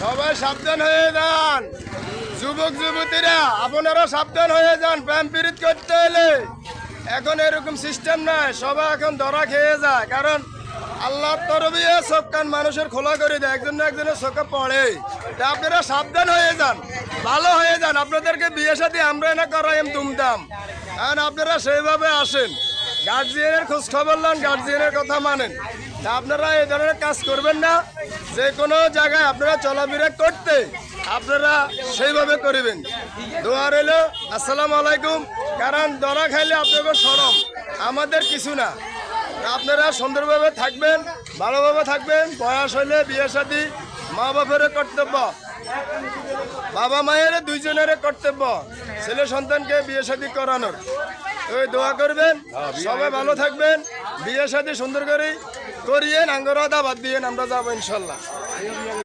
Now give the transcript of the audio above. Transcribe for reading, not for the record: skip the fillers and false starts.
সবাই সাবধান হয়ে যান, যুবক যুবতীরা আপনারা সাবধান হয়ে যান। প্রেম পীড়িত করতে হলে এখন এরকম সিস্টেম নাই, সবাই এখন ধরা খেয়ে যায়। কারণ আল্লাহর তরফে চোখ কান মানুষের খোলা করে দেয়, একজন না একজনের চোখে পড়ে। তা আপনারা সাবধান হয়ে যান, ভালো হয়ে যান। আপনাদেরকে বিয়ে সাথে আমরা না করাই দুমদাম, কারণ আপনারা সেইভাবে আসেন, গার্জিয়ানের খোঁজ খবর নেন, গার্জিয়ানের কথা মানেন। তা আপনারা এই ধরনের কাজ করবেন না। যে কোনো জায়গায় আপনারা চলাফেরা করতে আপনারা সেইভাবে করবেন। দোয়া রইল। আসসালামু আলাইকুম। কারণ ধরা খাইলে আপনাদের শরম, আমাদের কিছু না। আপনারা সুন্দরভাবে থাকবেন, ভালোভাবে থাকবেন। বয়স হইলে বিয়ে শাদী মা বাপের কর্তব্য, বাবা মায়ের দুইজনের কর্তব্য ছেলে সন্তানকে বিয়ে শাদী করানোর। ওই দোয়া করবেন, সবাই ভালো থাকবেন, বিয়ে শাদী সুন্দর করে করিয়েন, আঙ্গরা দাবাত দিয়েন, আমরা যাবো ইনশাল্লাহ।